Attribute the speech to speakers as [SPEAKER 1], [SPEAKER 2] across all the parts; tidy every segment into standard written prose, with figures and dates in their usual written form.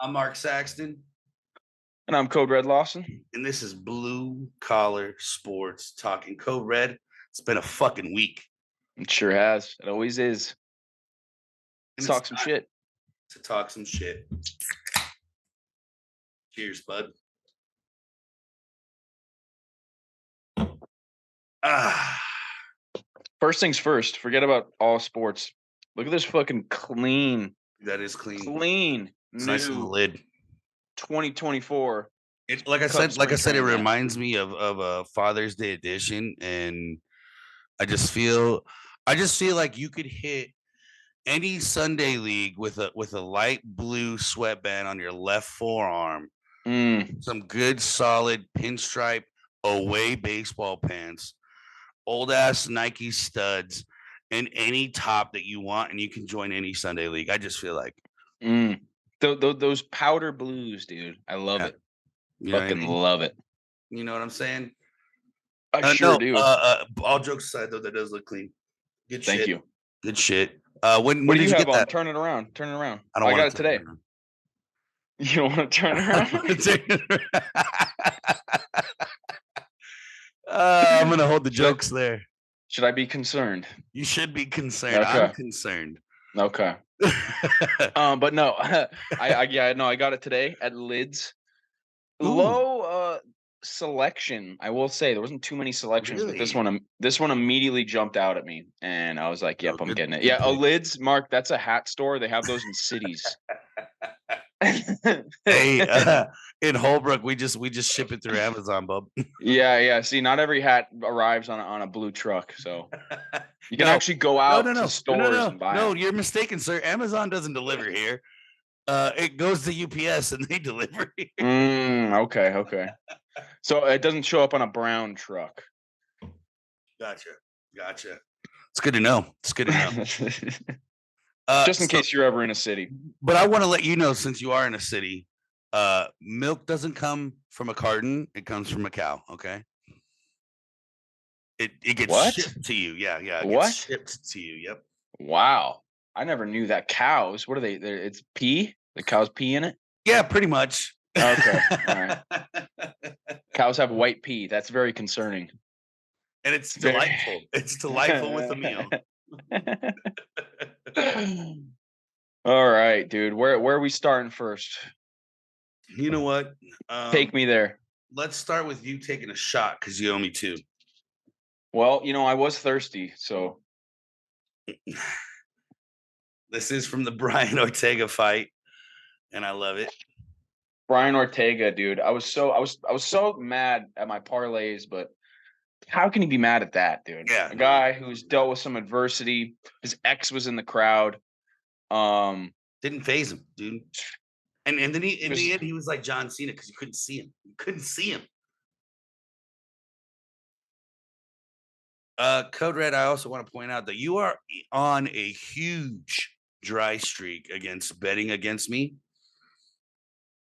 [SPEAKER 1] I'm Mark Saxton,
[SPEAKER 2] And I'm Code Red Lawson.
[SPEAKER 1] and this is Blue Collar Sports Talking Code Red. It's been a fucking week,
[SPEAKER 2] It sure has. It always is.
[SPEAKER 1] and
[SPEAKER 2] Let's
[SPEAKER 1] it's
[SPEAKER 2] talk some
[SPEAKER 1] time
[SPEAKER 2] shit.
[SPEAKER 1] to talk some shit. Cheers, bud. Ah,
[SPEAKER 2] First things first, forget about all sports. Look at this fucking clean,
[SPEAKER 1] that is clean.
[SPEAKER 2] clean
[SPEAKER 1] It's nice in the
[SPEAKER 2] new
[SPEAKER 1] lid.
[SPEAKER 2] 2024
[SPEAKER 1] It, like I
[SPEAKER 2] Cubs
[SPEAKER 1] said, like I
[SPEAKER 2] spring
[SPEAKER 1] said, it
[SPEAKER 2] training mat.
[SPEAKER 1] reminds me of a Father's Day edition, and I just feel like you could hit any Sunday league with a light blue sweatband on your left forearm,
[SPEAKER 2] Mm,
[SPEAKER 1] some good solid pinstripe away baseball pants, old ass Nike studs, and any top that you want, and you can join any Sunday league. I just feel like,
[SPEAKER 2] mm. Those powder blues, dude. I love
[SPEAKER 1] yeah,
[SPEAKER 2] it.
[SPEAKER 1] you know what I
[SPEAKER 2] Fucking
[SPEAKER 1] mean.
[SPEAKER 2] love it.
[SPEAKER 1] You know what I'm saying?
[SPEAKER 2] I
[SPEAKER 1] No,
[SPEAKER 2] sure do.
[SPEAKER 1] all jokes aside, though, that does look clean. Good
[SPEAKER 2] Thank
[SPEAKER 1] shit.
[SPEAKER 2] you.
[SPEAKER 1] Good shit. When
[SPEAKER 2] What do
[SPEAKER 1] did
[SPEAKER 2] you
[SPEAKER 1] you
[SPEAKER 2] have
[SPEAKER 1] get
[SPEAKER 2] on?
[SPEAKER 1] that?
[SPEAKER 2] Turn it around. Turn it around.
[SPEAKER 1] I don't
[SPEAKER 2] I got
[SPEAKER 1] want
[SPEAKER 2] it
[SPEAKER 1] to turn it
[SPEAKER 2] today.
[SPEAKER 1] around.
[SPEAKER 2] You don't want to turn it
[SPEAKER 1] I don't wanna
[SPEAKER 2] around?
[SPEAKER 1] turn it around. I'm gonna hold the
[SPEAKER 2] should I
[SPEAKER 1] jokes there.
[SPEAKER 2] should I be concerned?
[SPEAKER 1] You should be concerned. I'm
[SPEAKER 2] Okay.
[SPEAKER 1] concerned.
[SPEAKER 2] Okay. But no, I got it today at Lids.
[SPEAKER 1] Ooh,
[SPEAKER 2] Low selection, I will say. There wasn't too many selections, but this
[SPEAKER 1] really?
[SPEAKER 2] one this one immediately jumped out at me, and I was like,
[SPEAKER 1] No,
[SPEAKER 2] "Yep, I'm
[SPEAKER 1] good,
[SPEAKER 2] getting it."
[SPEAKER 1] good
[SPEAKER 2] Yeah, a
[SPEAKER 1] pick.
[SPEAKER 2] Lids, Mark, that's a hat store. They have those in cities.
[SPEAKER 1] Hey, in Holbrook, we just ship it through Amazon, bub.
[SPEAKER 2] Yeah, yeah. See, not every hat arrives on a blue truck, so you can
[SPEAKER 1] No,
[SPEAKER 2] actually go
[SPEAKER 1] no, no,
[SPEAKER 2] out to
[SPEAKER 1] no, no, no,
[SPEAKER 2] stores
[SPEAKER 1] no,
[SPEAKER 2] and buy
[SPEAKER 1] no.
[SPEAKER 2] them.
[SPEAKER 1] You're mistaken, sir. Amazon doesn't deliver here. It goes to UPS and they deliver here.
[SPEAKER 2] Okay, okay. So it doesn't show up on a brown truck.
[SPEAKER 1] Gotcha, gotcha. It's good to know. It's good to know.
[SPEAKER 2] Just in
[SPEAKER 1] So,
[SPEAKER 2] case you're ever in a city.
[SPEAKER 1] but I want to let you know, since you are in a city, milk doesn't come from a carton; it comes from a cow. Okay, it gets
[SPEAKER 2] What?
[SPEAKER 1] shipped to you. Yeah, yeah, it gets
[SPEAKER 2] What?
[SPEAKER 1] shipped to you. Yep.
[SPEAKER 2] Wow. I never knew that cows, what are they? It's pee? The cows pee in it?
[SPEAKER 1] Yeah, pretty much.
[SPEAKER 2] Okay. All right.
[SPEAKER 1] And
[SPEAKER 2] Cows have white pee. That's very concerning.
[SPEAKER 1] it's
[SPEAKER 2] It's very
[SPEAKER 1] delightful. It's delightful with a meal.
[SPEAKER 2] All right, dude. Where are we starting first?
[SPEAKER 1] You know what?
[SPEAKER 2] Take me there.
[SPEAKER 1] Let's start with you taking a shot because you owe me two.
[SPEAKER 2] Well, I was thirsty, so
[SPEAKER 1] This is from the Brian Ortega fight, and I love it.
[SPEAKER 2] Brian Ortega, dude. I was so mad at my parlays, but how can you be mad at that, dude?
[SPEAKER 1] Yeah,
[SPEAKER 2] A
[SPEAKER 1] no,
[SPEAKER 2] guy who's dealt with some adversity. His ex was in the crowd. Um,
[SPEAKER 1] didn't phase him, dude. And then in the
[SPEAKER 2] was
[SPEAKER 1] end he was like John Cena because you couldn't see him. You couldn't see him. Code Red, I also want to point out that you are on a huge dry streak against betting against me.
[SPEAKER 2] yeah,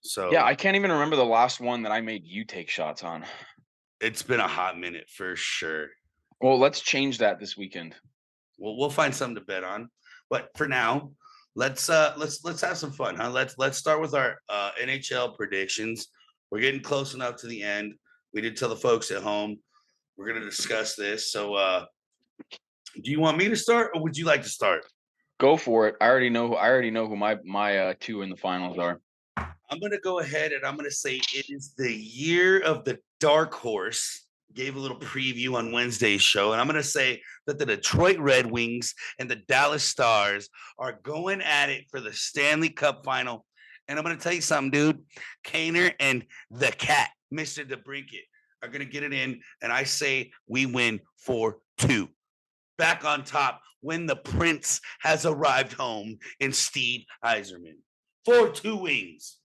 [SPEAKER 1] So
[SPEAKER 2] I can't even remember the last one that I made you take shots on.
[SPEAKER 1] it's been a hot minute for sure.
[SPEAKER 2] Well, let's change that this weekend.
[SPEAKER 1] We'll find something to bet on. But for now, let's have some fun, huh? Let's start with our NHL predictions. We're getting close enough to the end. We did tell the folks at home we're gonna discuss this. So do you want me to start or would you like to start?
[SPEAKER 2] Go for it. I already know who my two in the finals are.
[SPEAKER 1] I'm gonna go ahead and I'm gonna say it is the year of the dark horse. Gave a little preview on Wednesday's show, and I'm gonna say that the Detroit Red Wings and the Dallas Stars are going at it for the Stanley Cup final. And I'm gonna tell you something, dude. Kaner and the cat, Mr. DeBrinket, are gonna get it in, and I say we win 4-2. Back on top when the prince has arrived home in Steve Eiserman. 4-2 Wings.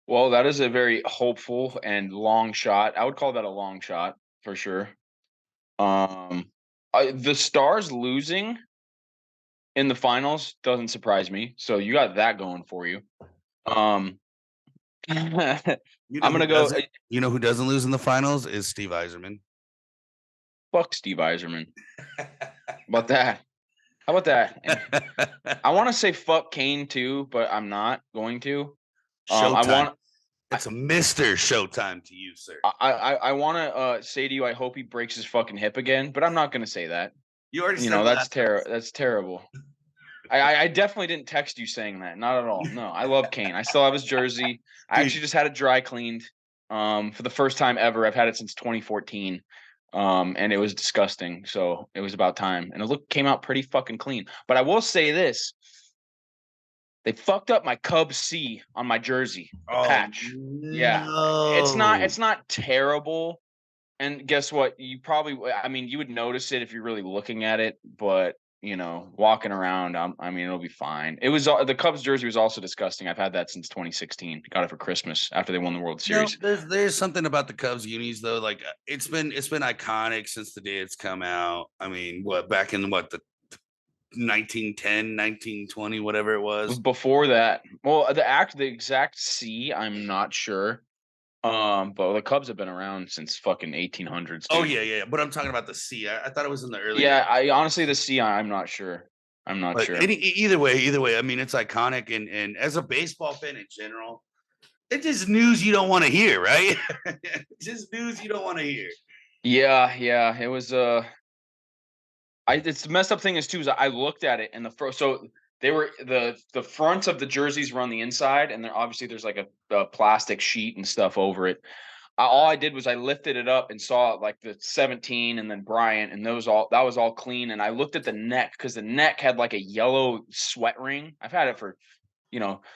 [SPEAKER 2] Well, that is a very hopeful and long shot. I would call that a long shot for sure. Um, the Stars losing in the finals doesn't surprise me. So you got that going for you. Um, I'm
[SPEAKER 1] You know who
[SPEAKER 2] gonna go.
[SPEAKER 1] doesn't? You know who doesn't lose in the finals is Steve Eiserman.
[SPEAKER 2] Fuck Steve Eiserman. How about that? How about that? And I want to say fuck Kane too, but I'm not going to. I
[SPEAKER 1] Showtime.
[SPEAKER 2] want
[SPEAKER 1] It's a Mr. Showtime to you, sir.
[SPEAKER 2] I want to say to you, I hope he breaks his fucking hip again, but I'm not going to say that.
[SPEAKER 1] You already
[SPEAKER 2] You
[SPEAKER 1] said
[SPEAKER 2] know,
[SPEAKER 1] last.
[SPEAKER 2] that's terrible. I definitely didn't text you saying that. Not at all. No, I love Kane. I still have his jersey. I
[SPEAKER 1] Dude.
[SPEAKER 2] actually just had it dry cleaned for the first time ever. I've had it since 2014. And it was disgusting. So it was about time. And it came out pretty fucking clean. But I will say this. They fucked up my Cubs C on my jersey, the patch. Yeah.
[SPEAKER 1] no.
[SPEAKER 2] It's not terrible. And guess what? You probably, I mean, you would notice it if you're really looking at it, but you know, walking around, I mean, it'll be fine. It was the Cubs jersey was also disgusting. I've had that since 2016. Got it for Christmas after they won the World
[SPEAKER 1] You know,
[SPEAKER 2] Series.
[SPEAKER 1] there's something about the Cubs unis though. Like it's been iconic since the day it's come out. I mean, what back in the 1910, 1920, whatever it was.
[SPEAKER 2] Before that, well, the exact C, I'm not sure. But the Cubs have been around since fucking 1800s,
[SPEAKER 1] Oh
[SPEAKER 2] dude.
[SPEAKER 1] yeah. But I'm talking about the C. I thought it was in the early.
[SPEAKER 2] Yeah, I honestly the C, I'm not sure. I'm not
[SPEAKER 1] But
[SPEAKER 2] sure.
[SPEAKER 1] either way, I mean, it's iconic, and as a baseball fan in general, it's just news you don't want to hear, right? Just news you don't want to hear.
[SPEAKER 2] Yeah, it was it's the messed up thing is too is I looked at it and so they were the fronts of the jerseys were on the inside and obviously there's like a plastic sheet and stuff over it. All I did was I lifted it up and saw like the 17 and then Bryant and that was all clean. And I looked at the neck because the neck had like a yellow sweat ring. I've had it for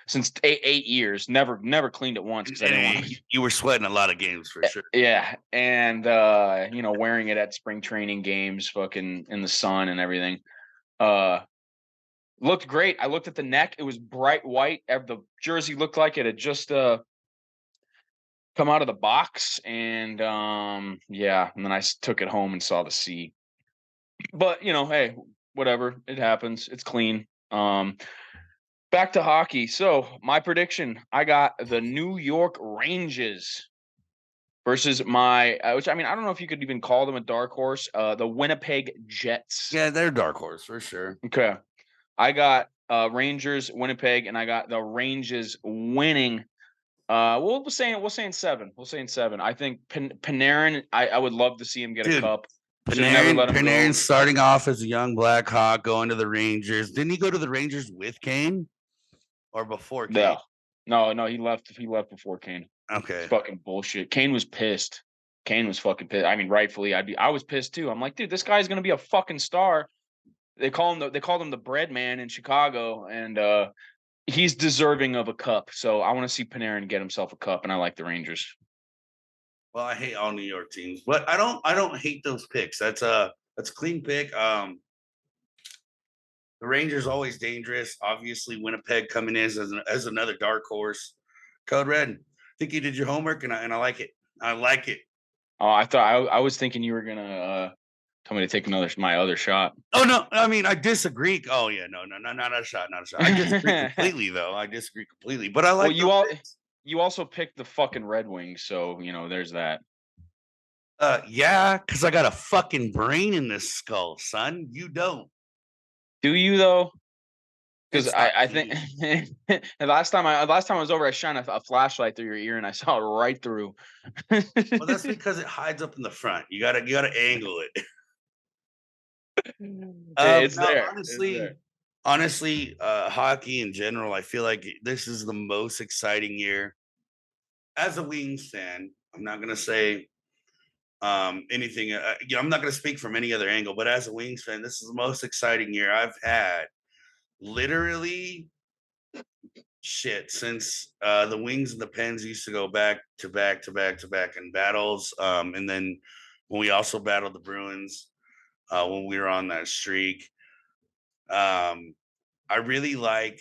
[SPEAKER 2] since 8 years. Never cleaned it once because I didn't want to.
[SPEAKER 1] You were sweating a lot of games for sure.
[SPEAKER 2] Yeah, and wearing it at spring training games, fucking in the sun and everything. Looked great. I looked at the neck; it was bright white. The jersey looked like it had just come out of the box, and yeah. And then I took it home and saw the C. But hey, whatever. It happens. It's clean. Back to hockey. So my prediction: I got the New York Rangers versus my, which I mean, I don't know if you could even call them a dark horse. The Winnipeg Jets.
[SPEAKER 1] Yeah, they're dark horse for sure.
[SPEAKER 2] Okay, I got Rangers, Winnipeg, and I got the Rangers winning. We'll say in 7. We'll say in 7. I think Panarin. I would love to see him get a cup. Should never let him go.
[SPEAKER 1] Panarin starting off as a young Black Hawk, going to the Rangers. Didn't he go to the Rangers with Kane, or before Kane?
[SPEAKER 2] No. He left before Kane.
[SPEAKER 1] Okay.
[SPEAKER 2] It's fucking bullshit. Kane was pissed. Kane was fucking pissed. I mean, rightfully, I was pissed too. I'm like, dude, this guy's gonna be a fucking star. They called him the bread man in Chicago, and he's deserving of a cup. So I want to see Panarin get himself a cup, and I like the Rangers.
[SPEAKER 1] Well, I hate all New York teams, but I don't hate those picks. That's a clean pick. The Rangers always dangerous. Obviously, Winnipeg coming in as another dark horse. Code Red. Think you did your homework, and I like it. I like it.
[SPEAKER 2] Oh, I thought I was thinking you were gonna tell me to take my other shot.
[SPEAKER 1] Oh no, I mean I disagree. Oh yeah, no, not a shot. I disagree completely though. I disagree completely. But I like
[SPEAKER 2] you also picked the fucking Red Wings, so there's that.
[SPEAKER 1] Yeah, because I got a fucking brain in this skull, son. You don't.
[SPEAKER 2] Do you though? Because I think the last time I was over, I shined a flashlight through your ear and I saw it right through.
[SPEAKER 1] Well, that's because it hides up in the front. You gotta angle it.
[SPEAKER 2] It's
[SPEAKER 1] no,
[SPEAKER 2] there.
[SPEAKER 1] Honestly, hockey in general, I feel like this is the most exciting year. As a Wings fan, I'm not gonna say anything. I'm not gonna speak from any other angle, but as a Wings fan, this is the most exciting year I've had. Literally, shit, since the Wings and the Pens used to go back to back in battles, and then when we also battled the Bruins when we were on that streak. I really like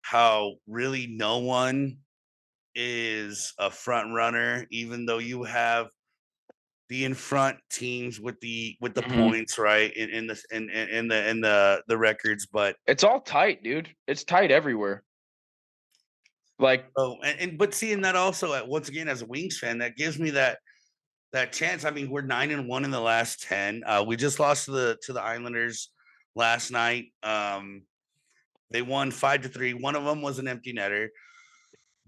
[SPEAKER 1] how really no one is a front runner, even though you have the in front teams with the points, right? In the records, but
[SPEAKER 2] it's all tight, dude. It's tight everywhere. Like
[SPEAKER 1] but seeing that also once again as a Wings fan, that gives me that chance. I mean, we're 9-1 in the last 10. We just lost to the Islanders last night. They won 5-3. One of them was an empty netter.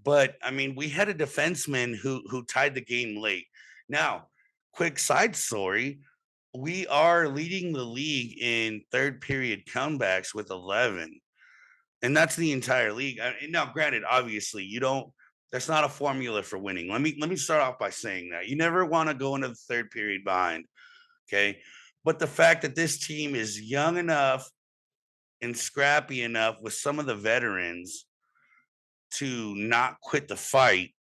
[SPEAKER 1] But I mean, we had a defenseman who tied the game late. Now, quick side story: we are leading the league in third period comebacks with 11, and that's the entire league. Now, granted, obviously, you don't. That's not a formula for winning. Let me start off by saying that you never want to go into the third period behind. Okay, but the fact that this team is young enough and scrappy enough with some of the veterans to not quit the fight,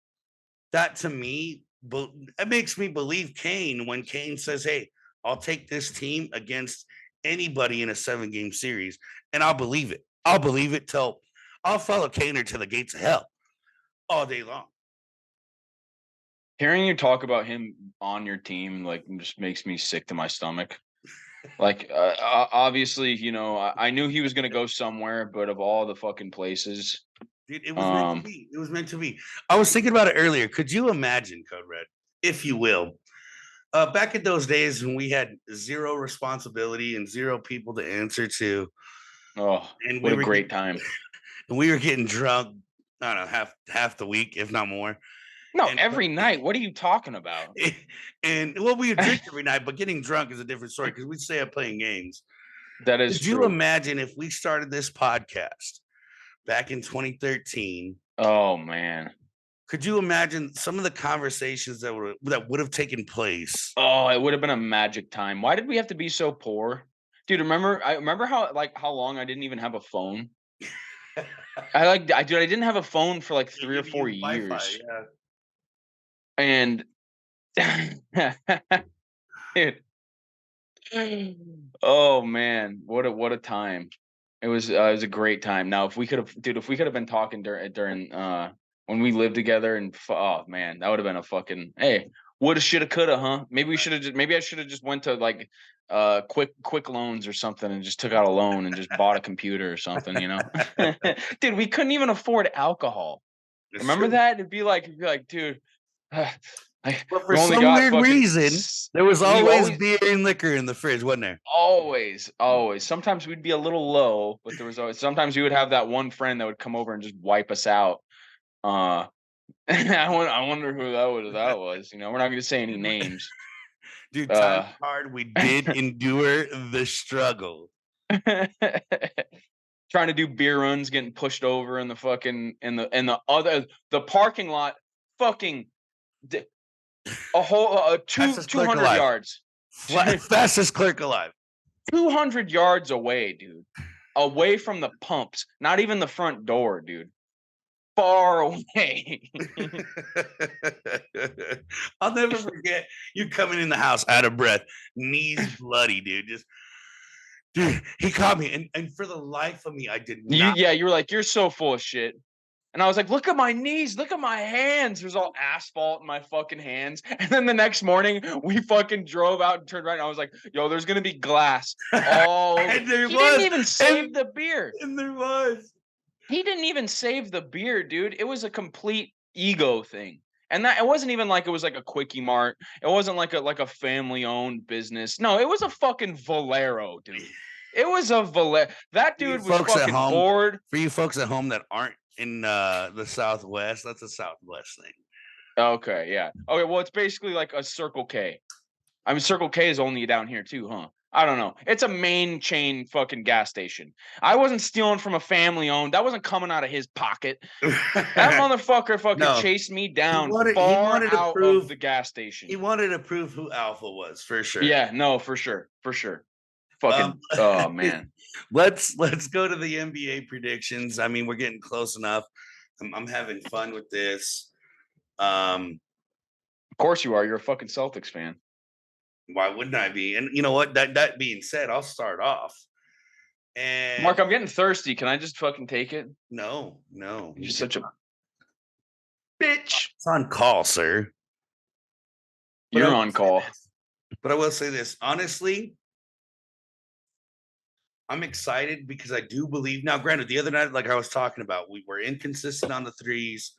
[SPEAKER 1] that to me, it makes me believe Kane when Kane says, "Hey, I'll take this team against anybody in a 7-game series," and I'll believe it. I'll believe it till I'll follow Kaner to the gates of hell all day long.
[SPEAKER 2] Hearing you talk about him on your team, like, just makes me sick to my stomach. Like, obviously, I knew he was gonna go somewhere, but of all the fucking places,
[SPEAKER 1] Dude, it was meant to be. It was meant to be. I was thinking about it earlier. Could you imagine, Code Red, if you will, back in those days when we had zero responsibility and zero people to answer to,
[SPEAKER 2] oh,
[SPEAKER 1] and
[SPEAKER 2] what a great time.
[SPEAKER 1] and we were getting drunk, I don't know, half the week, if not more.
[SPEAKER 2] No,
[SPEAKER 1] And
[SPEAKER 2] every night. What are you talking about?
[SPEAKER 1] and well, we would drink every night, but getting drunk is a different story because we'd stay up playing games.
[SPEAKER 2] That is
[SPEAKER 1] Could you
[SPEAKER 2] true.
[SPEAKER 1] imagine if we started this podcast back in 2013?
[SPEAKER 2] Oh man.
[SPEAKER 1] Could you imagine some of the conversations that would have taken place?
[SPEAKER 2] Oh, it would have been a magic time. Why did we have to be so poor? Dude, I remember how long I didn't even have a phone. I didn't have a phone for like 3 or 4 years.
[SPEAKER 1] Yeah.
[SPEAKER 2] And dude, oh man, what a time. It was a great time. Now, if we could have been talking during when we lived together, and oh man, that would have been a fucking, hey, woulda, shoulda, coulda, huh? Maybe I should have just went to like quick loans or something and just took out a loan and just bought a computer or something, Dude, we couldn't even afford alcohol.
[SPEAKER 1] It's
[SPEAKER 2] Remember
[SPEAKER 1] true.
[SPEAKER 2] that? It'd be like, dude,
[SPEAKER 1] But for some weird reason, there was always beer and liquor in the fridge, wasn't there?
[SPEAKER 2] Always. Sometimes we'd be a little low, but there was always sometimes we would have that one friend that would come over and just wipe us out. I wonder who that was. We're not going to say any names.
[SPEAKER 1] Dude, time hard. We did endure the struggle.
[SPEAKER 2] Trying to do beer runs, getting pushed over in the fucking the parking lot, fucking a whole 200 yards.
[SPEAKER 1] Fastest clerk alive.
[SPEAKER 2] 200 yards away, dude. Away from the pumps. Not even the front door, dude. Far away.
[SPEAKER 1] I'll never forget you coming in the house out of breath, knees bloody, dude. Dude, he caught me, and for the life of me, I did not.
[SPEAKER 2] You were like, you're so full of shit. And I was like, look at my knees, look at my hands. There's all asphalt in my fucking hands. And then the next morning, we fucking drove out and turned right. And I was like, yo, there's going to be glass all over.
[SPEAKER 1] And there
[SPEAKER 2] he
[SPEAKER 1] was.
[SPEAKER 2] Didn't even save the beer.
[SPEAKER 1] And there was.
[SPEAKER 2] He didn't even save the beer, dude. It was a complete ego thing. And that it wasn't even like it was like a Quickie Mart. It wasn't like a family-owned business. No, it was a fucking Valero, dude. It was a Valero. That dude was fucking bored.
[SPEAKER 1] For you folks at home that aren't in the Southwest, that's a Southwest thing.
[SPEAKER 2] Okay, yeah. Okay, well, it's basically like a Circle K. I mean, Circle K is only down here too, huh? I don't know. It's a main chain fucking gas station. I wasn't stealing from a family owned. That wasn't coming out of his pocket. That motherfucker fucking chased me down far out of the gas station.
[SPEAKER 1] He wanted to prove who Alpha was, for sure.
[SPEAKER 2] Yeah, no, for sure. Fucking oh man.
[SPEAKER 1] Let's go to the NBA predictions. I mean, we're getting close enough. I'm having fun with this.
[SPEAKER 2] Of course you are. You're a fucking Celtics fan.
[SPEAKER 1] Why wouldn't I be? And you know what? That being said, I'll start off. And
[SPEAKER 2] Mark, I'm getting thirsty. Can I just fucking take it?
[SPEAKER 1] No.
[SPEAKER 2] You're such a bitch.
[SPEAKER 1] It's on call, sir.
[SPEAKER 2] You're on call.
[SPEAKER 1] But I will say this. Honestly, I'm excited because I do believe now. Granted, the other night, like I was talking about, we were inconsistent on the threes.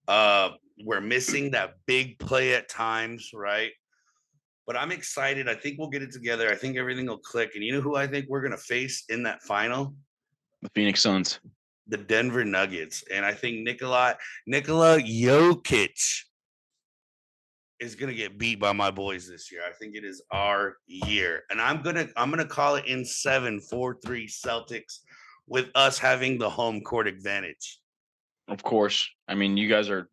[SPEAKER 1] We're missing that big play at times, right? but I'm excited. I think we'll get it together. I think everything will click. And you know who I think we're gonna face in that final?
[SPEAKER 2] The Phoenix Suns.
[SPEAKER 1] The Denver Nuggets. And I think Nikola Jokic is gonna get beat by my boys this year. I think it is our year. And I'm gonna call it in 7-4-3 Celtics with us having the home court advantage.
[SPEAKER 2] Of course. I mean, you guys are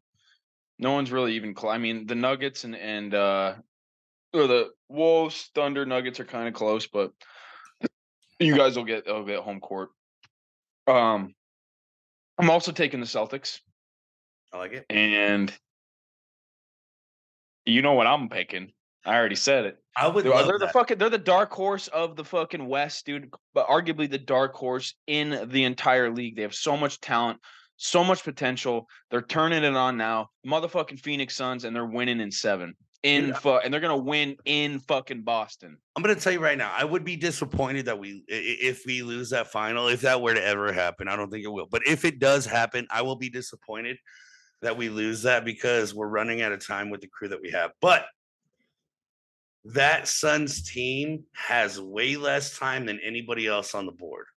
[SPEAKER 2] no one's really even I mean, the Nuggets and or the Wolves, Thunder, Nuggets are kind of close, but you guys will get home court. I'm also taking the Celtics.
[SPEAKER 1] I like it.
[SPEAKER 2] And you know what I'm picking. I already said it.
[SPEAKER 1] I would
[SPEAKER 2] They're
[SPEAKER 1] love that.
[SPEAKER 2] they're the dark horse of the fucking West, dude. But arguably the dark horse in the entire league. They have so much talent, so much potential. They're turning it on now. Motherfucking Phoenix Suns, and they're winning in 7. And they're gonna win in fucking Boston.
[SPEAKER 1] I'm gonna tell you right now, I would be disappointed that if we lose that final, if that were to ever happen. I don't think it will, but if it does happen, I will be disappointed that we lose that because we're running out of time with the crew that we have. But that Suns team has way less time than anybody else on the board.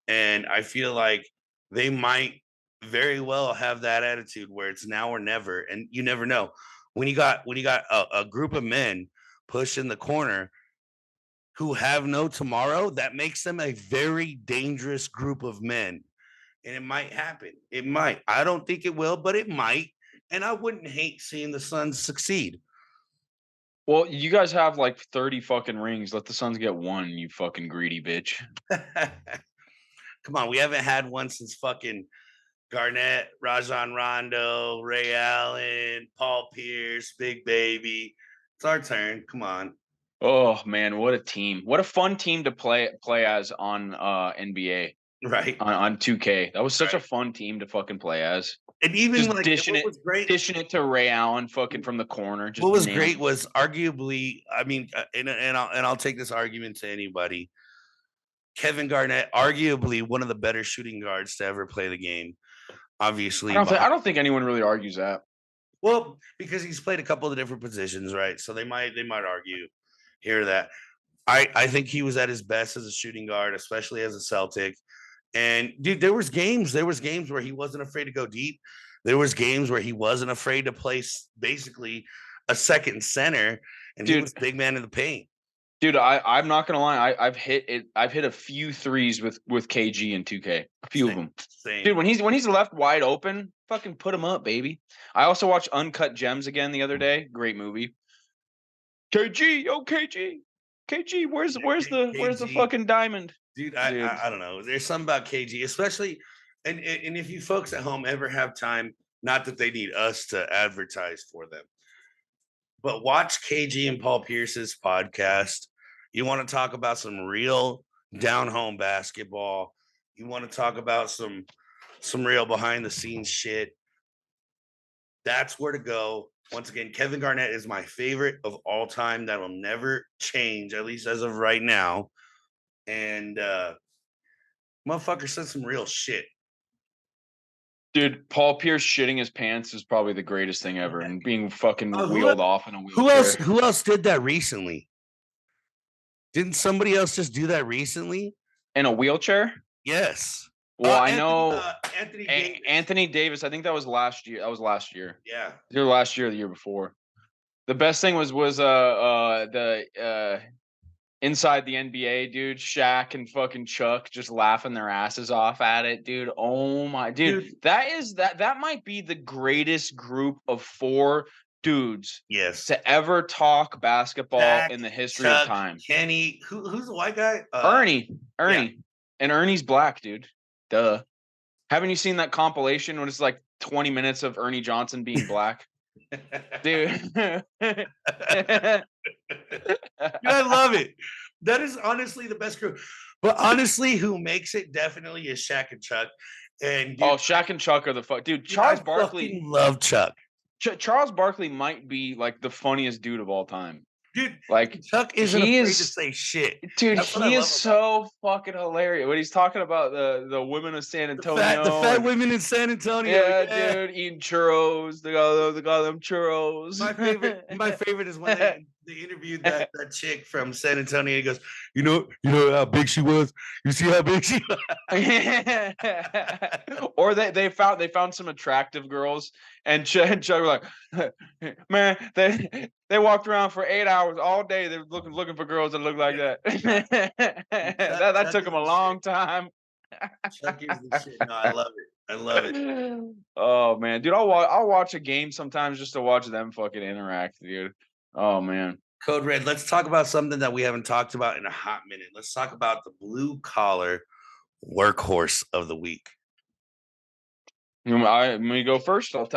[SPEAKER 1] And I feel like they might very well have that attitude where it's now or never. And you never know. When you got a group of men pushed in the corner who have no tomorrow, that makes them a very dangerous group of men. And it might happen. It might. I don't think it will, but it might. And I wouldn't hate seeing the Suns succeed.
[SPEAKER 2] Well, you guys have like 30 fucking rings. Let the Suns get one, you fucking greedy bitch.
[SPEAKER 1] Come on, we haven't had one since fucking Garnett, Rajon Rondo, Ray Allen, Paul Pierce, Big Baby. It's our turn. Come on.
[SPEAKER 2] Oh man, what a team! What a fun team to play as on NBA.
[SPEAKER 1] Right.
[SPEAKER 2] On 2K. That was such a fun team to fucking play as.
[SPEAKER 1] And even
[SPEAKER 2] just
[SPEAKER 1] like
[SPEAKER 2] dishing
[SPEAKER 1] what was great,
[SPEAKER 2] dishing it to Ray Allen fucking from the corner. Just
[SPEAKER 1] what was great was arguably, I mean, and I'll take this argument to anybody. Kevin Garnett, arguably one of the better shooting guards to ever play the game. Obviously,
[SPEAKER 2] I don't think anyone really argues that.
[SPEAKER 1] Well, because he's played a couple of different positions, right? So they might argue here that. I think he was at his best as a shooting guard, especially as a Celtic. And dude, there was games where he wasn't afraid to go deep. There was games where he wasn't afraid to place basically a second center, and he was big man in the paint.
[SPEAKER 2] Dude, I'm not gonna lie. I've hit a few threes with KG in 2K. A few of them.
[SPEAKER 1] Same.
[SPEAKER 2] Dude, when he's left wide open, fucking put him up, baby. I also watched Uncut Gems again the other day. Great movie. KG, yo, KG. KG, where's the fucking diamond?
[SPEAKER 1] Dude, I don't know. There's something about KG, especially and if you folks at home ever have time, not that they need us to advertise for them, but watch KG and Paul Pierce's podcast. You want to talk about some real down home basketball. You want to talk about some real behind the scenes shit. That's where to go. Once again, Kevin Garnett is my favorite of all time. That will never change, at least as of right now. And motherfucker said some real shit.
[SPEAKER 2] Dude, Paul Pierce shitting his pants is probably the greatest thing ever, and being fucking wheeled off in a wheelchair.
[SPEAKER 1] Who else did that recently? Didn't somebody else just do that recently?
[SPEAKER 2] In a wheelchair?
[SPEAKER 1] Yes.
[SPEAKER 2] Well, I know Anthony Davis. I think that was last year.
[SPEAKER 1] Yeah.
[SPEAKER 2] Either last year or the year before. The best thing was the inside the NBA, dude, Shaq and fucking Chuck just laughing their asses off at it, dude. Oh my dude. That might be the greatest group of 4 dudes to ever talk basketball Zach, in the history
[SPEAKER 1] Chuck,
[SPEAKER 2] of time.
[SPEAKER 1] Kenny, who's the white guy?
[SPEAKER 2] Ernie. Yeah. And Ernie's black, dude. Duh. Haven't you seen that compilation when it's like 20 minutes of Ernie Johnson being black? Dude.
[SPEAKER 1] I love it. That is honestly the best crew. But honestly, who makes it definitely is Shaq and Chuck. And
[SPEAKER 2] Shaq and Chuck are the dude. Charles Barkley.
[SPEAKER 1] Love Chuck.
[SPEAKER 2] Charles Barkley might be like the funniest dude of all time.
[SPEAKER 1] Dude,
[SPEAKER 2] like
[SPEAKER 1] Chuck isn't afraid to say shit.
[SPEAKER 2] Dude, he is so fucking hilarious. When he's talking about the women of San Antonio.
[SPEAKER 1] The fat women in San Antonio.
[SPEAKER 2] Yeah, dude, eating churros. They got them churros.
[SPEAKER 1] My favorite is when They interviewed that chick from San Antonio. He goes, you know how big she was. You see how big she was.
[SPEAKER 2] Or they found some attractive girls, and Chuck were like, man, they walked around for 8 hours all day. They were looking for girls that look like that. That took them a long time.
[SPEAKER 1] Chuck is the shit. No, I love it. I love it.
[SPEAKER 2] Oh man, dude, I'll watch a game sometimes just to watch them fucking interact, dude. Oh man.
[SPEAKER 1] Code Red, let's talk about something that we haven't talked about in a hot minute. Let's talk about the blue collar workhorse of the week.
[SPEAKER 2] Let me go first. I'll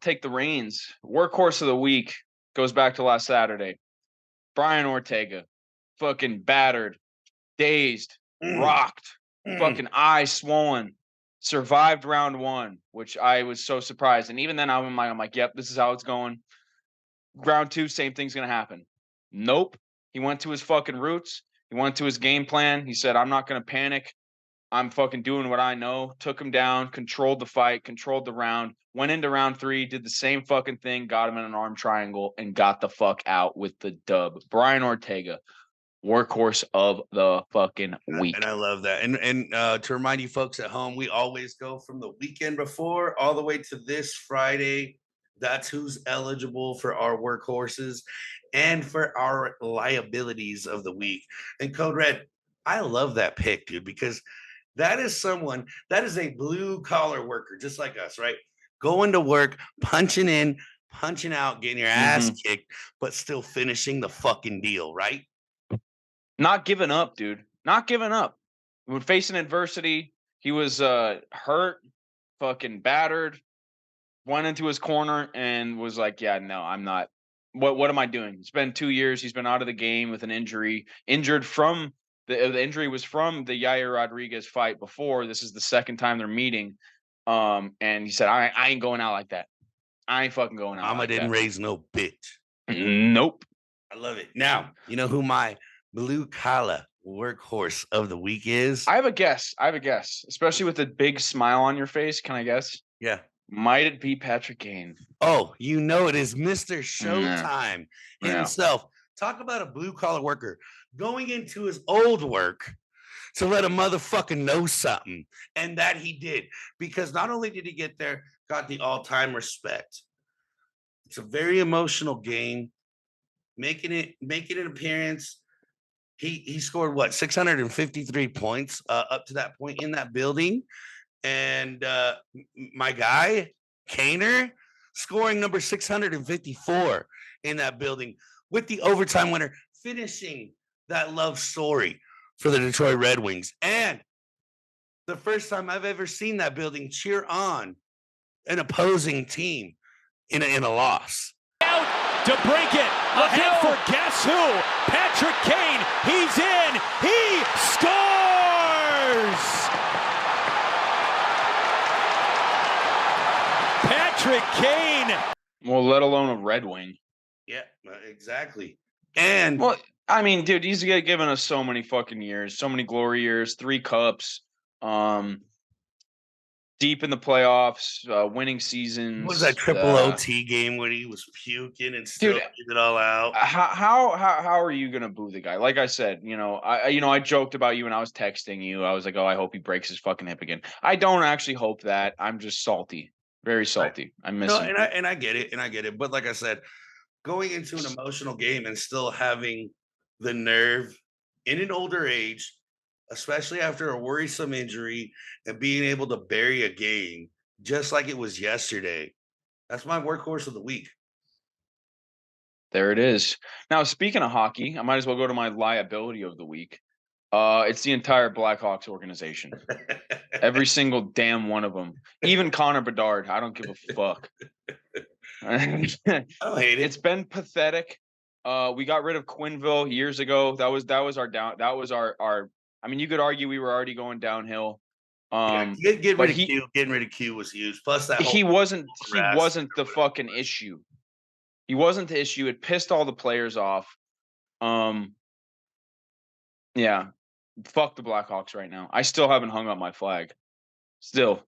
[SPEAKER 2] take the reins. Workhorse of the week goes back to last Saturday. Brian Ortega, fucking battered, dazed, rocked, fucking eyes swollen. Survived round one, which I was so surprised. And even then, I'm like, yep, this is how it's going. Round two, same thing's gonna happen. Nope. He went to his fucking roots. He went to his game plan. He said, I'm not gonna panic. I'm fucking doing what I know. Took him down, controlled the fight, controlled the round, went into round three, did the same fucking thing, got him in an arm triangle, and got the fuck out with the dub. Brian Ortega, workhorse of the fucking week.
[SPEAKER 1] And I love that. And to remind you folks at home, we always go from the weekend before all the way to this Friday. That's who's eligible for our workhorses and for our liabilities of the week. And Code Red, I love that pick, dude, because that is someone that is a blue collar worker, just like us, right? Going to work, punching in, punching out, getting your ass kicked, but still finishing the fucking deal, right?
[SPEAKER 2] Not giving up, dude. Not giving up. When facing adversity, he was hurt, fucking battered, went into his corner and was like, yeah, no, I'm not. What am I doing? It's been 2 years. He's been out of the game with an injury. Injured from the injury was from the Yair Rodriguez fight before. This is the second time they're meeting. And he said, I ain't going out like that. I ain't fucking going out.
[SPEAKER 1] Mama didn't raise no bitch.
[SPEAKER 2] Nope.
[SPEAKER 1] I love it. Now, you know who my blue collar workhorse of the week is?
[SPEAKER 2] I have a guess. Especially with the big smile on your face. Can I guess?
[SPEAKER 1] Yeah.
[SPEAKER 2] Might it be Patrick Kane?
[SPEAKER 1] Oh, you know it is Mr. Showtime himself. Talk about a blue collar worker going into his old work to let a motherfucker know something. And that he did. Because not only did he get there, got the all-time respect. It's a very emotional game. Making an appearance. He scored what 653 points up to that point in that building. And my guy, Kaner, scoring number 654 in that building with the overtime winner, finishing that love story for the Detroit Red Wings. And the first time I've ever seen that building cheer on an opposing team in a loss.
[SPEAKER 3] Out to break it. Ahead for guess who? Patrick Kane. He's in. He scores! Patrick Kane.
[SPEAKER 2] Well, let alone a Red Wing.
[SPEAKER 1] Yeah, exactly. And
[SPEAKER 2] well, I mean, dude, he's given us so many fucking years, so many glory years, 3 cups, deep in the playoffs, winning seasons.
[SPEAKER 1] What was that triple OT game when he was puking and still getting it all out?
[SPEAKER 2] How are you gonna boo the guy? Like I said, I joked about you and I was texting you. I was like, oh, I hope he breaks his fucking hip again. I don't actually hope that. I'm just salty. Very salty. I miss him.
[SPEAKER 1] And I get it. But like I said, going into an emotional game and still having the nerve in an older age, especially after a worrisome injury, and being able to bury a game just like it was yesterday. That's my workhorse of the week.
[SPEAKER 2] There it is. Now, speaking of hockey, I might as well go to my liability of the week. It's the entire Blackhawks organization. Every single damn one of them. Even Connor Bedard. I don't give a fuck.
[SPEAKER 1] I hate it.
[SPEAKER 2] It's been pathetic. We got rid of Quenneville years ago. That was our I mean, you could argue we were already going downhill.
[SPEAKER 1] Getting rid of Q was huge. Plus that
[SPEAKER 2] he wasn't the fucking issue. He wasn't the issue. It pissed all the players off. Yeah. Fuck the Blackhawks right now. I still haven't hung up my flag. Still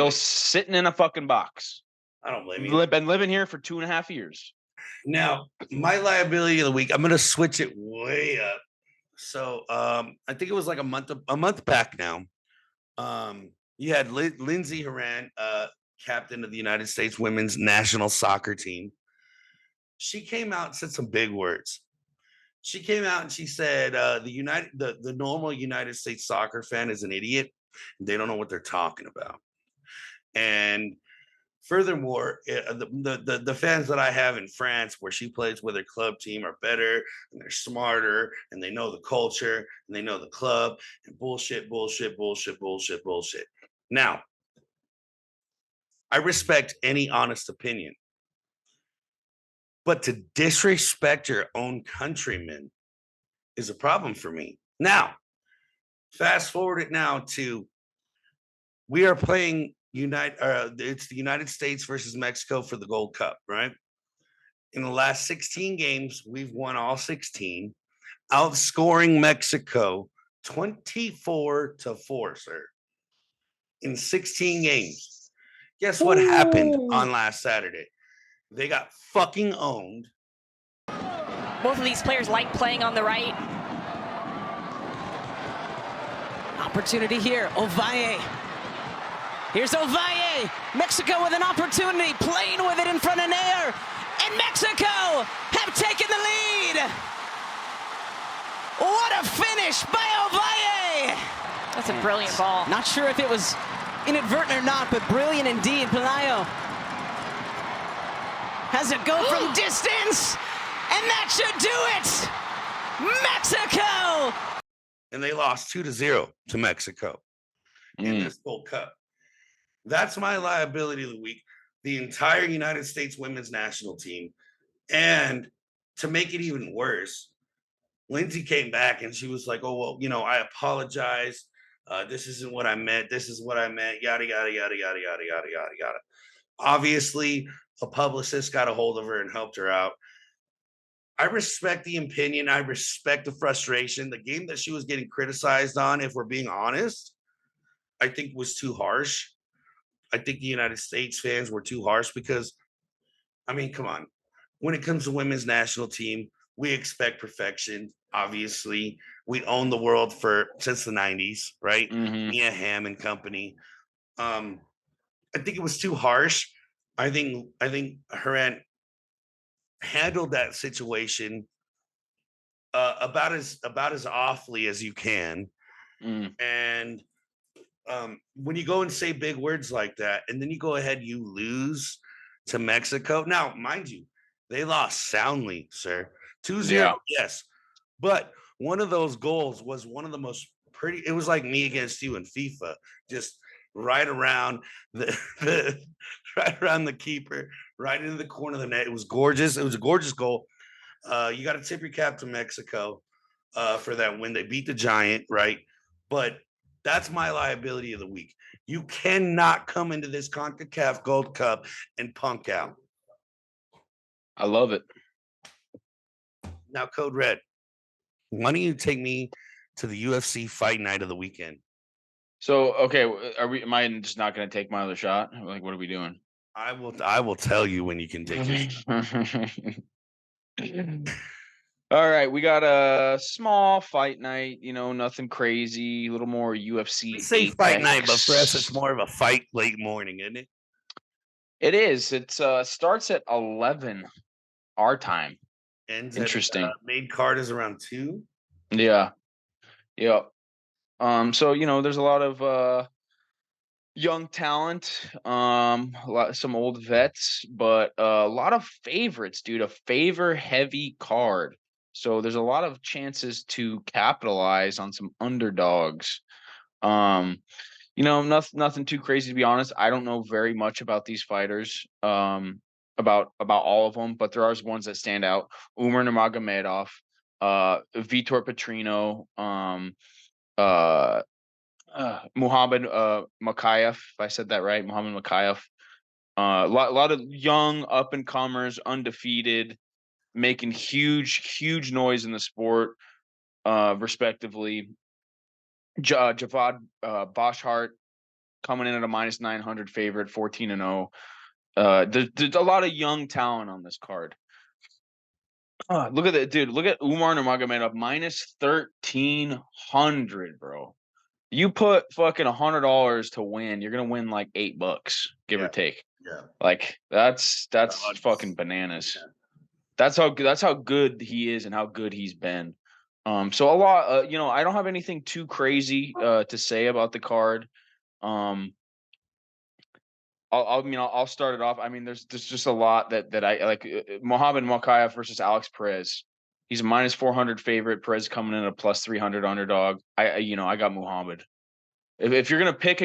[SPEAKER 2] sitting in a fucking box.
[SPEAKER 1] I don't blame you.
[SPEAKER 2] Been living here for 2.5 years.
[SPEAKER 1] Now, my liability of the week, I'm gonna switch it way up. So I think it was like a month back now. You had Lindsey Horan, captain of the United States women's national soccer team. She came out and said some big words. She came out and she said the normal United States soccer fan is an idiot. They don't know what they're talking about. And furthermore, the fans that I have in France, where she plays with her club team, are better and they're smarter and they know the culture and they know the club and bullshit, bullshit, bullshit, bullshit, bullshit. Now, I respect any honest opinion, but to disrespect your own countrymen is a problem for me. Now, fast forward it now to we are playing it's the United States versus Mexico for the Gold Cup, right? In the last 16 games, we've won all 16, outscoring Mexico 24-4, sir. In 16 games. Guess what happened on last Saturday? They got fucking owned.
[SPEAKER 4] Both of these players like playing on the right.
[SPEAKER 5] Opportunity here, Ovalle. Here's Ovalle. Mexico with an opportunity, playing with it in front of Nair. And Mexico have taken the lead. What a finish by Ovalle.
[SPEAKER 4] That's a brilliant ball.
[SPEAKER 5] Not sure if it was inadvertent or not, but brilliant indeed. Pelayo has it go from distance, and that should do it. Mexico.
[SPEAKER 1] And they lost 2-0 to Mexico in this Gold Cup. That's my liability of the week. The entire United States women's national team. And to make it even worse, Lindsay came back and she was like, oh, well, I apologize. This isn't what I meant. This is what I meant. Yada, yada, yada, yada, yada, yada, yada, yada. Obviously, a publicist got a hold of her and helped her out. I respect the opinion. I respect the frustration. The game that she was getting criticized on, if we're being honest, I think was too harsh. I think the United States fans were too harsh because, come on. When it comes to women's national team, we expect perfection. Obviously, we own the world since the 90s, right? Mia Hamm and company. I think it was too harsh. I think Horan handled that situation about as awfully as you can. And when you go and say big words like that, and then you go ahead, you lose to Mexico. Now, mind you, they lost soundly, sir. 2-0, yes. But one of those goals was one of the most pretty. It was like me against you in FIFA, just right around right around the keeper, right into the corner of the net. It was gorgeous. It was a gorgeous goal. You got to tip your cap to Mexico for that win. They beat the Giant, right? But that's my liability of the week. You cannot come into this CONCACAF Gold Cup and punk out.
[SPEAKER 2] I love it.
[SPEAKER 1] Now, Code Red, why don't you take me to the UFC fight night of the weekend?
[SPEAKER 2] So, okay, am I just not going to take my other shot? Like, what are we doing?
[SPEAKER 1] I will tell you when you can take it.
[SPEAKER 2] All right, we got a small fight night, nothing crazy, a little more UFC.
[SPEAKER 1] We say fight night, but for us, it's more of a fight late morning, isn't it?
[SPEAKER 2] It is. It starts at 11 our time. Interesting.
[SPEAKER 1] Main card is around 2.
[SPEAKER 2] Yeah. Yep. So there's a lot of young talent, some old vets, but a lot of favorites, dude. A favor heavy card. So there's a lot of chances to capitalize on some underdogs. Nothing too crazy, to be honest. I don't know very much about these fighters, about all of them, but there are ones that stand out. Umar Nurmagomedov, Vitor Petrino, Muhammad Makayev, if I said that right, Muhammad Makayev. A lot of young up and comers, undefeated, making huge noise in the sport, respectively. Javad Boschart coming in at a -900 favorite, 14-0. There's a lot of young talent on this card. Look at that, dude. Look at Umar Nurmagomedov minus 1,300, bro. You put fucking $100 to win, you're gonna win like $8, give or take.
[SPEAKER 1] Yeah.
[SPEAKER 2] Like that's
[SPEAKER 1] Odds.
[SPEAKER 2] fucking bananas.
[SPEAKER 1] Yeah.
[SPEAKER 2] That's how good he is and how good he's been. So a lot, you know, I don't have anything too crazy to say about the card. I'll start it off. I mean, there's just a lot that I like. Mohamed Mokaev versus Alex Perez. He's a minus 400 favorite. Perez coming in at a plus 300 underdog. I got Muhammad. If you're gonna pick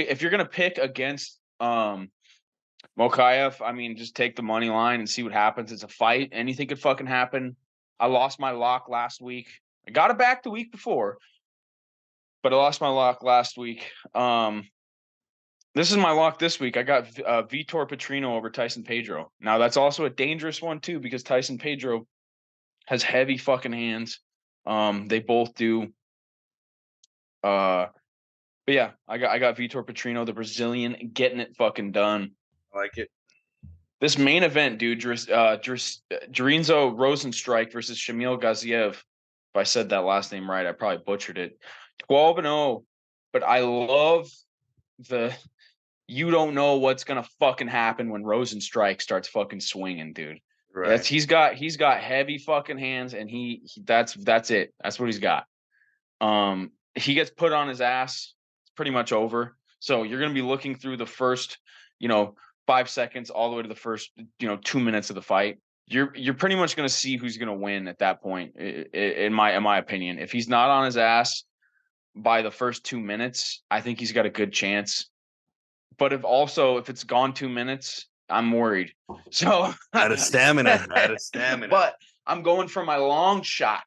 [SPEAKER 2] against Mokaev, I mean, just take the money line and see what happens. It's a fight. Anything could fucking happen. I lost my lock last week. I got it back the week before, but I lost my lock last week. This is my lock this week. I got Vitor Petrino over Tyson Pedro. Now that's also a dangerous one too because Tyson Pedro has heavy fucking hands. They both do. But yeah, I got Vitor Petrino, the Brazilian, getting it fucking done.
[SPEAKER 1] I like it.
[SPEAKER 2] This main event, dude, Jarinzo Rosenstrike versus Shamil Gaziev. If I said that last name right, I probably butchered it. 12-0, but I love the. You don't know what's gonna fucking happen when Rosenstrike starts fucking swinging, dude.
[SPEAKER 1] Right.
[SPEAKER 2] He's got heavy fucking hands, and that's it. That's what he's got. He gets put on his ass. It's pretty much over. So you're gonna be looking through the first, 5 seconds all the way to the first, 2 minutes of the fight. You're pretty much gonna see who's gonna win at that point. In my opinion, if he's not on his ass by the first 2 minutes, I think he's got a good chance. But if it's gone 2 minutes, I'm worried. So
[SPEAKER 1] Out of stamina.
[SPEAKER 2] But I'm going for my long shot.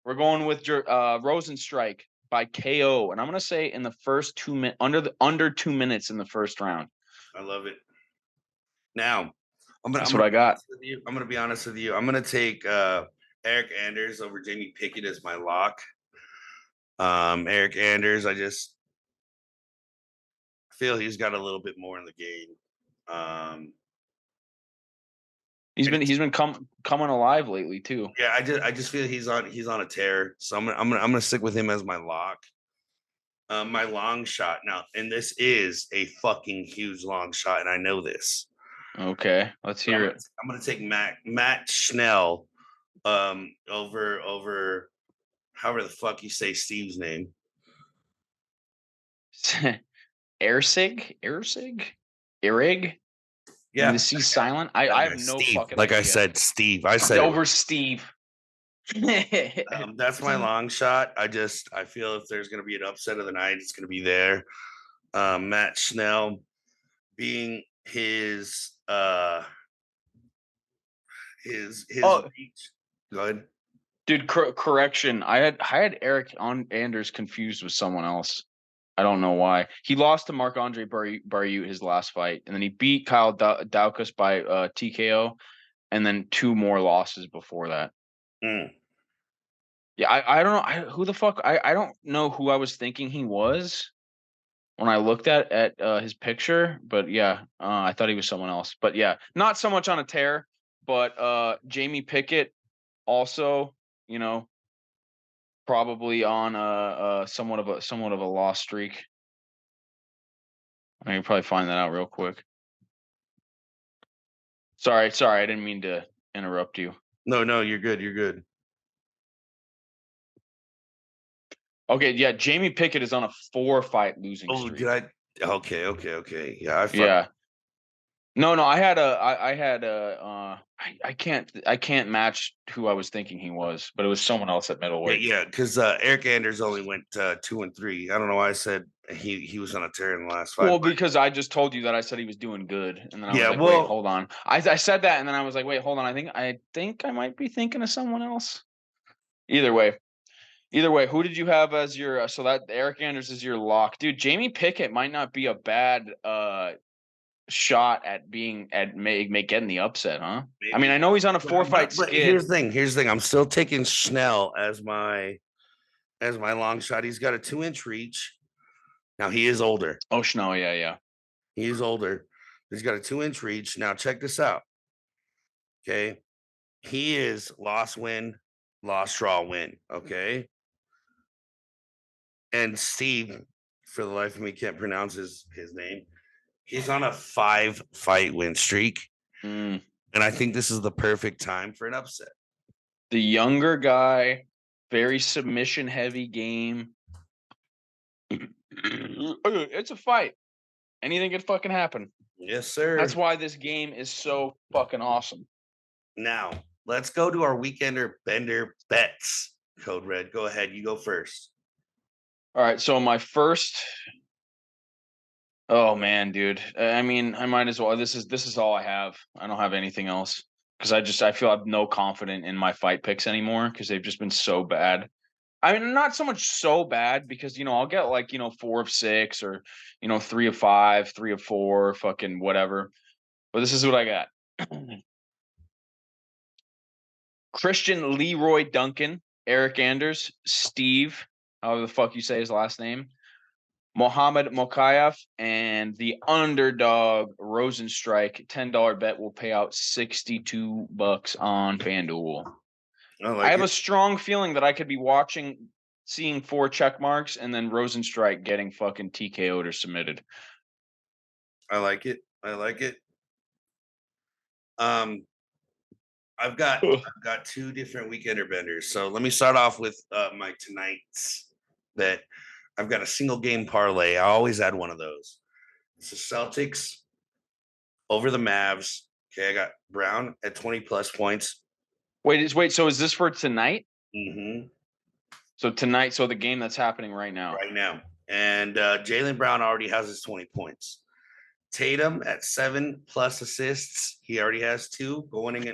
[SPEAKER 2] We're going with Rosenstrike by KO, and I'm gonna say in the first 2 minutes, under 2 minutes in the first round.
[SPEAKER 1] I love it. Now,
[SPEAKER 2] That's what I got.
[SPEAKER 1] I'm gonna be honest with you. I'm gonna take Eric Anders over Jamie Pickett as my lock. Eric Anders, I just feel he's got a little bit more in the game.
[SPEAKER 2] He's been coming alive lately too.
[SPEAKER 1] Yeah, I just feel he's on a tear. So I'm gonna stick with him as my lock. My long shot now, and this is a fucking huge long shot, and I know this.
[SPEAKER 2] Okay, let's hear it.
[SPEAKER 1] I'm gonna take Matt Schnell over however the fuck you say Steve's name.
[SPEAKER 2] Ersig?
[SPEAKER 1] Yeah.
[SPEAKER 2] The C silent. I have no
[SPEAKER 1] Steve,
[SPEAKER 2] fucking
[SPEAKER 1] like
[SPEAKER 2] idea.
[SPEAKER 1] I said, Steve. I said
[SPEAKER 2] over Steve.
[SPEAKER 1] That's my long shot. I feel if there's gonna be an upset of the night, it's gonna be there. Matt Schnell being his reach. Go ahead.
[SPEAKER 2] Dude, correction. I had Eric Anders confused with someone else. I don't know why. He lost to Marc-Andre Barriute his last fight, and then he beat Kyle Daukaus by TKO, and then 2 more losses before that. Yeah, I don't know who the fuck. I don't know who I was thinking he was when I looked at his picture, but yeah, I thought he was someone else. But yeah, not so much on a tear, but Jamie Pickett also, probably on somewhat of a loss streak. I can probably find that out real quick. Sorry, I didn't mean to interrupt you.
[SPEAKER 1] No, you're good.
[SPEAKER 2] Okay, yeah, Jamie Pickett is on a 4-fight losing streak.
[SPEAKER 1] Did I? Okay. Yeah,
[SPEAKER 2] yeah. No, I can't match who I was thinking he was, but it was someone else at middleweight.
[SPEAKER 1] Yeah, because Eric Anders only went 2-3. I don't know why I said he was on a tear in the last fight.
[SPEAKER 2] Well, because I just told you that I said he was doing good, and then I was like,
[SPEAKER 1] well,
[SPEAKER 2] wait, hold on. I said that, and then I was like, wait, hold on. I think I might be thinking of someone else. Either way, who did you have as your? So that Eric Anders is your lock, dude. Jamie Pickett might not be a bad shot at getting the upset, huh? Maybe. I mean, I know he's on a 4-fight skid.
[SPEAKER 1] Here's the thing. I'm still taking Schnell as my long shot. He's got a 2-inch reach. Now he is older.
[SPEAKER 2] Oh, Schnell, yeah.
[SPEAKER 1] He is older. He's got a 2-inch reach. Now check this out. Okay. He is loss win, loss draw win. Okay. And Steve, for the life of me, can't pronounce his name. He's on a 5-fight win streak.
[SPEAKER 2] Mm.
[SPEAKER 1] And I think this is the perfect time for an upset.
[SPEAKER 2] The younger guy, very submission heavy game. It's a fight. Anything could fucking happen.
[SPEAKER 1] Yes, sir.
[SPEAKER 2] That's why this game is so fucking awesome.
[SPEAKER 1] Now, let's go to our weekender bender bets. Code Red, go ahead. You go first.
[SPEAKER 2] All right, so my first. Oh man, dude. I mean, I might as well. This is all I have. I don't have anything else because I feel I have no confidence in my fight picks anymore because they've just been so bad. I mean, not so much so bad because I'll get like 4 of 6 or 3 of 5, 3 of 4, fucking whatever. But this is what I got. Christian Leroy Duncan, Eric Anders, Steve, however the fuck you say his last name, Mohammed Mokayev, and the underdog Rosenstrike. $10 bet will pay out $62 on FanDuel. I have a strong feeling that I could be seeing 4 check marks, and then Rosenstrike getting fucking TKO'd or submitted.
[SPEAKER 1] I like it. I've got 2 different weekender benders. So let me start off with my tonight's bet. I've got a single game parlay. I always add one of those. It's the Celtics over the Mavs. Okay, I got Brown at 20 plus points.
[SPEAKER 2] Wait. So is this for tonight?
[SPEAKER 1] Mm-hmm.
[SPEAKER 2] So tonight, so the game that's happening right now.
[SPEAKER 1] Right now. And Jaylen Brown already has his 20 points. Tatum at 7 plus assists. He already has 2 going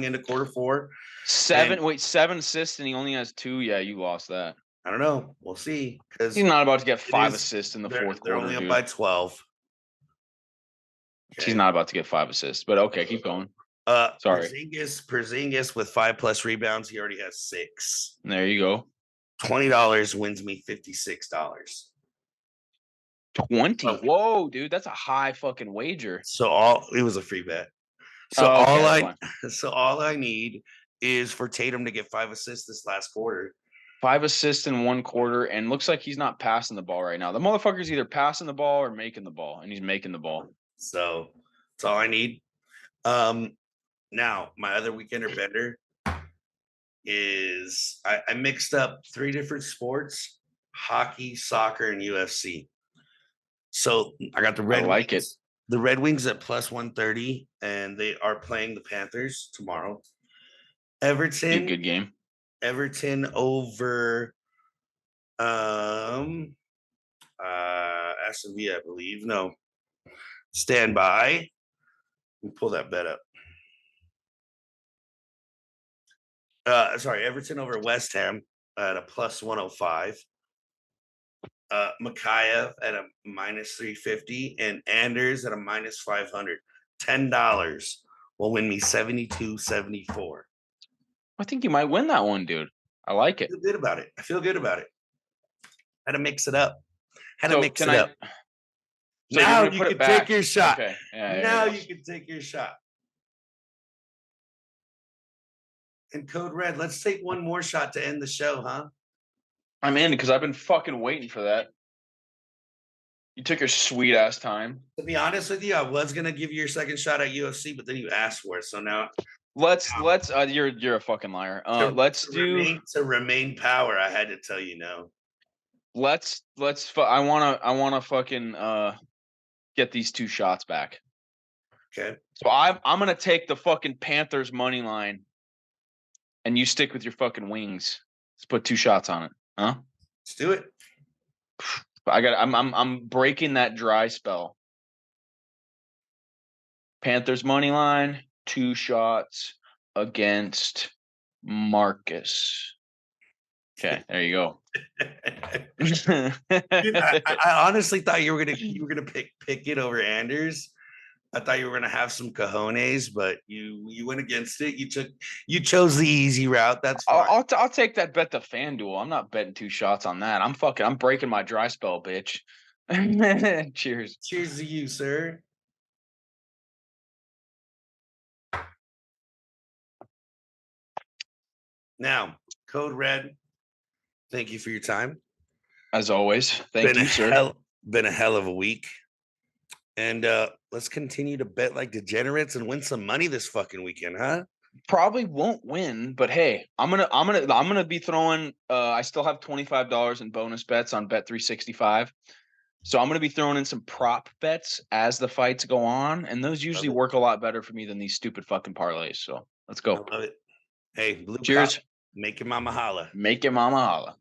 [SPEAKER 1] into quarter 4.
[SPEAKER 2] 7 assists and he only has 2. Yeah, you lost that.
[SPEAKER 1] I don't know. We'll see. Because
[SPEAKER 2] he's not about to get 5 assists in the fourth quarter.
[SPEAKER 1] They're only up by 12.
[SPEAKER 2] Okay. He's not about to get 5 assists, but okay, keep going. Sorry.
[SPEAKER 1] Porzingis with 5 plus rebounds. He already has 6.
[SPEAKER 2] There you go.
[SPEAKER 1] $20 wins me $56.
[SPEAKER 2] 20. Whoa, dude, that's a high fucking wager.
[SPEAKER 1] It was a free bet. So all I need is for Tatum to get 5 assists this last quarter.
[SPEAKER 2] 5 assists in 1 quarter, and looks like he's not passing the ball right now. The motherfucker's either passing the ball or making the ball, and he's making the ball.
[SPEAKER 1] So that's all I need. Now my other weekender bender is I mixed up 3 different sports: hockey, soccer, and UFC. So I got the Red Wings. The Red Wings at plus 130, and they are playing the Panthers tomorrow. Everton,
[SPEAKER 2] good game.
[SPEAKER 1] Everton over Aston Villa, I believe. No. Stand by. Let me pull that bet up. Everton over West Ham at a plus 105. Makayev at a minus 350 and Anders at a minus 500. $10 will win me 72-74.
[SPEAKER 2] I think you might win that one, dude. I like it.
[SPEAKER 1] I feel good about it. Had to mix it up.
[SPEAKER 2] So
[SPEAKER 1] now you can take your shot.
[SPEAKER 2] Okay. Yeah,
[SPEAKER 1] now you can take your shot. And Code Red, let's take one more shot to end the show, huh?
[SPEAKER 2] I'm in because I've been fucking waiting for that. You took your sweet ass time.
[SPEAKER 1] To be honest with you, I was gonna give you your second shot at UFC, but then you asked for it. So now
[SPEAKER 2] let's you're a fucking liar. To
[SPEAKER 1] remain power, I had to tell you no.
[SPEAKER 2] I wanna fucking get these 2 shots back.
[SPEAKER 1] Okay.
[SPEAKER 2] So I'm gonna take the fucking Panthers money line, and you stick with your fucking wings. Let's put 2 shots on it, huh?
[SPEAKER 1] Let's do it.
[SPEAKER 2] I'm breaking that dry spell. Panthers money line, 2 shots against Marcus. Okay, there you go.
[SPEAKER 1] Dude, I honestly thought you were gonna pick Pickett over Anders. I thought you were gonna have some cojones, but you went against it. You chose the easy route. That's fine.
[SPEAKER 2] I'll take that bet to FanDuel. I'm not betting 2 shots on that. I'm breaking my dry spell, bitch. Cheers.
[SPEAKER 1] Cheers to you, sir. Now, Code Red, thank you for your time.
[SPEAKER 2] As always, thank you, sir.
[SPEAKER 1] Been a hell of a week. And let's continue to bet like degenerates and win some money this fucking weekend, huh?
[SPEAKER 2] Probably won't win, but hey, I'm gonna be throwing. I still have $25 in bonus bets on Bet365, so I'm gonna be throwing in some prop bets as the fights go on, and those usually
[SPEAKER 1] it.
[SPEAKER 2] work a lot better for me than these stupid fucking parlays. So let's
[SPEAKER 1] I
[SPEAKER 2] go.
[SPEAKER 1] love it. Hey, Blue
[SPEAKER 2] Cheers.
[SPEAKER 1] Cop, make your mama holla.
[SPEAKER 2] Make your mama holla.